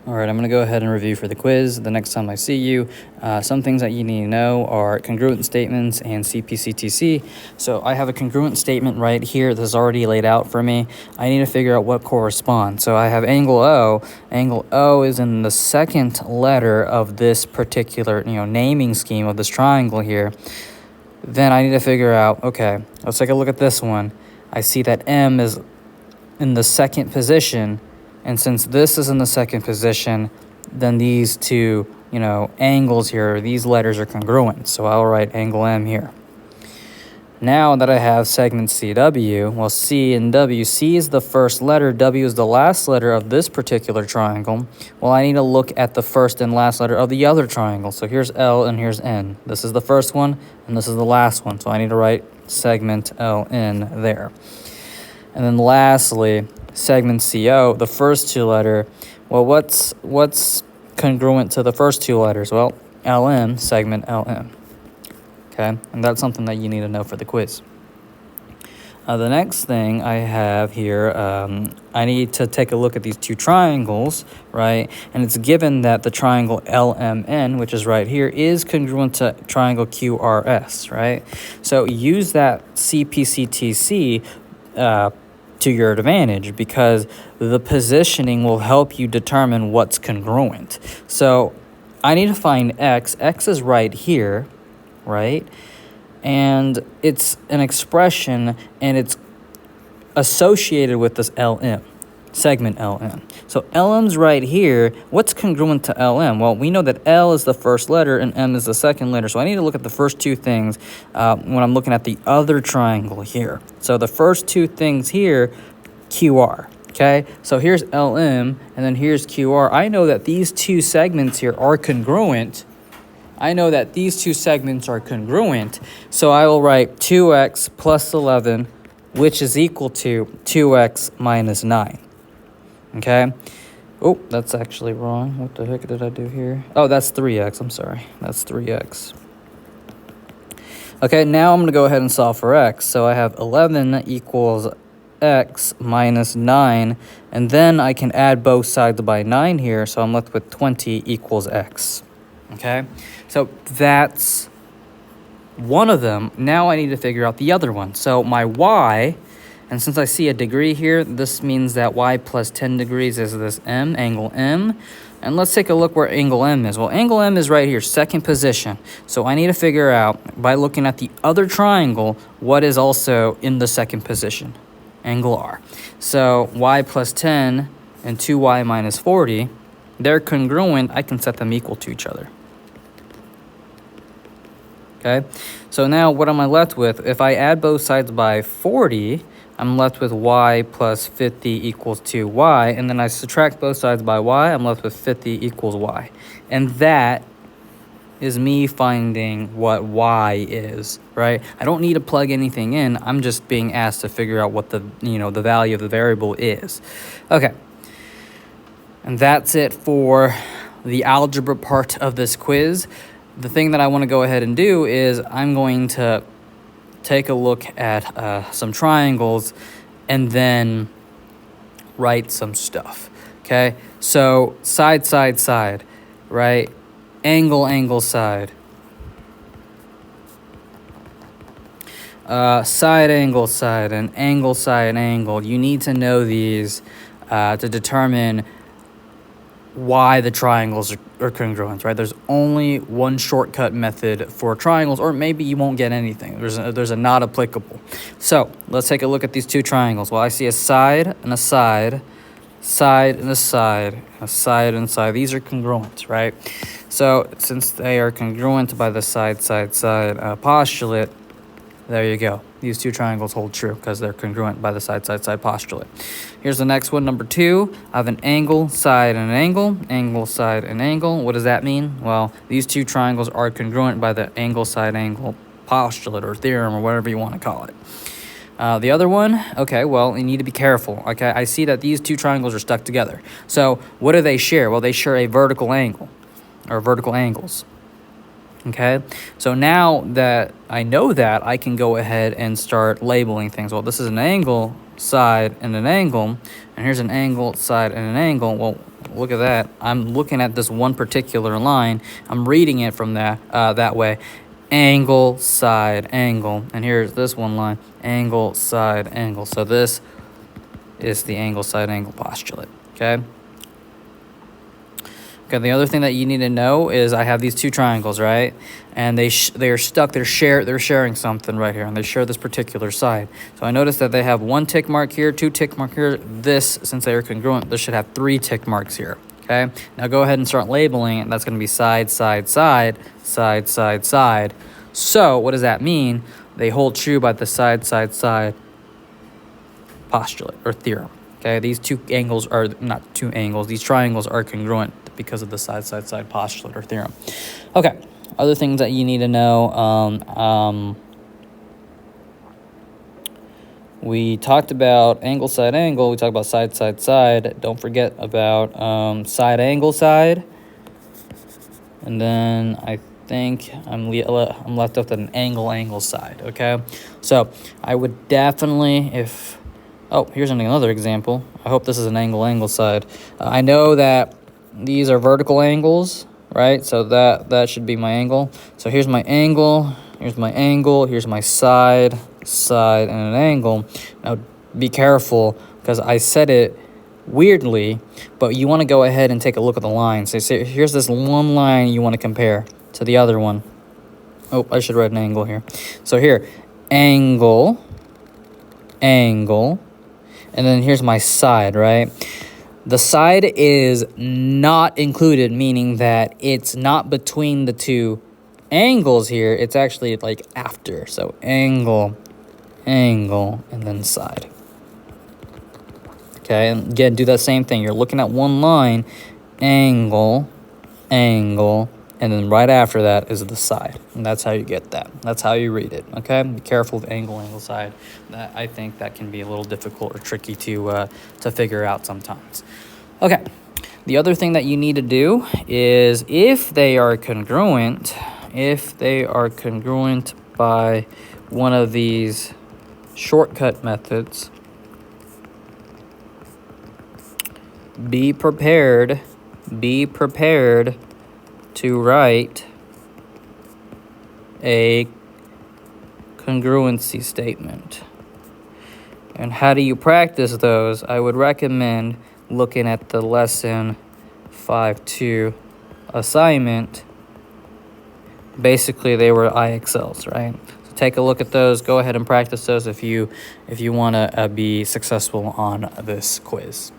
All right, I'm going to go ahead and review for the quiz the next time I see you. Some things that you need to know are congruent statements and CPCTC. So I have a congruent statement right here that's already laid out for me. I need to figure out what corresponds. So I have angle O. Angle O is in the second letter of this particular, naming scheme of this triangle here. Then I need to figure out, okay, let's take a look at this one. I see that M is in the second position. And since this is in the second position, then these two, angles here, these letters are congruent. So I'll write angle M here. Now that I have segment CW, well, C and W, C is the first letter, W is the last letter of this particular triangle. Well, I need to look at the first and last letter of the other triangle. So here's L and here's N. This is the first one, and this is the last one. So I need to write segment LN there. And then lastly, segment CO, the first two letter. Well, what's congruent to the first two letters? Well, LM, segment LM. Okay, and that's something that you need to know for the quiz. The next thing I have here, I need to take a look at these two triangles, right? And it's given that the triangle LMN, which is right here, is congruent to triangle QRS, right? So use that CPCTC to your advantage, because the positioning will help you determine what's congruent. So I need to find X. X is right here, right? And it's an expression, and it's associated with this LM, segment LM. So LM's right here. What's congruent to LM? Well, we know that L is the first letter and M is the second letter. So I need to look at the first two things when I'm looking at the other triangle here. So the first two things here, QR. Okay, so here's LM and then here's QR. I know that these two segments here are congruent. So I will write 2x plus 11, which is equal to 2x minus 9. Okay? Oh, that's actually wrong. What the heck did I do here? Oh, that's 3x. I'm sorry. That's 3x. Okay, now I'm going to go ahead and solve for x. So I have 11 equals x minus 9, and then I can add both sides by 9 here, so I'm left with 20 equals x. Okay, so that's one of them. Now I need to figure out the other one. So my y, and since I see a degree here, this means that y plus 10 degrees is this M, angle M. And let's take a look where angle M is. Well, angle M is right here, second position. So I need to figure out, by looking at the other triangle, what is also in the second position, angle R. So y plus 10 and 2y minus 40, they're congruent. I can set them equal to each other. Okay, so now what am I left with? If I add both sides by 40, I'm left with y plus 50 equals 2y, and then I subtract both sides by y, I'm left with 50 equals y. And that is me finding what y is, right? I don't need to plug anything in. I'm just being asked to figure out what the value of the variable is. Okay, and that's it for the algebra part of this quiz. The thing that I want to go ahead and do is I'm going to take a look at some triangles and then write some stuff. Okay, so side, side, side, right? Angle, angle, side. Side, angle, side, and angle, side, angle. You need to know these to determine why the triangles are congruent, right? There's only one shortcut method for triangles, or maybe you won't get anything. There's a not applicable. So let's take a look at these two triangles. Well, I see a side and a side, side and a side, a side and side. These are congruent, right? So since they are congruent by the side, side, side postulate, there you go. These two triangles hold true because they're congruent by the side, side, side postulate. Here's the next one, number 2. I have an angle, side, and an angle, side, and angle. What does that mean? Well, these two triangles are congruent by the angle, side, angle postulate or theorem or whatever you want to call it. The other one, okay, well, you need to be careful. Okay, I see that these two triangles are stuck together. So what do they share? Well, they share a vertical angle or vertical angles. Okay, so now that I know that, I can go ahead and start labeling things. Well, this is an angle side, and an angle, and here's an angle, side, and an angle. Well, look at that. I'm looking at this one particular line. I'm reading it from that way. Angle, side, angle. And here's this one line. Angle, side, angle. So this is the angle, side, angle postulate. Okay? Okay, the other thing that you need to know is I have these two triangles, right? And they are stuck. They're sharing something right here, and they share this particular side. So I noticed that they have one tick mark here, two tick mark here. This, since they are congruent, this should have three tick marks here. Okay. Now go ahead and start labeling it. That's going to be side, side, side, side, side, side. So what does that mean? They hold true by the side, side, side postulate or theorem. Okay, these two angles are not two angles. These triangles are congruent because of the side, side, side postulate or theorem. Okay, other things that you need to know. We talked about angle, side, angle. We talked about side, side, side. Don't forget about side, angle, side. And then I think I'm left with an angle, angle, side. Okay, so I would definitely, oh, here's another example. I hope this is an angle, angle, side. I know that these are vertical angles, right? So that should be my angle. So here's my angle, here's my angle, here's my side, side, and an angle. Now, be careful, because I said it weirdly, but you want to go ahead and take a look at the lines. So here's this one line you want to compare to the other one. Oh, I should write an angle here. So here, angle, angle, and then here's my side, right? The side is not included, meaning that it's not between the two angles here. It's actually like after. So angle, angle, and then side. Okay, and again, do that same thing. You're looking at one line, angle, angle, and then right after that is the side. And that's how you get that. That's how you read it, okay? Be careful of angle, angle, side. I think that can be a little difficult or tricky to figure out sometimes. Okay, the other thing that you need to do is if they are congruent by one of these shortcut methods, be prepared to write a congruency statement. And how do you practice those? I would recommend looking at the lesson 5.2 assignment. Basically, they were IXLs, right? So take a look at those. Go ahead and practice those if you want to be successful on this quiz.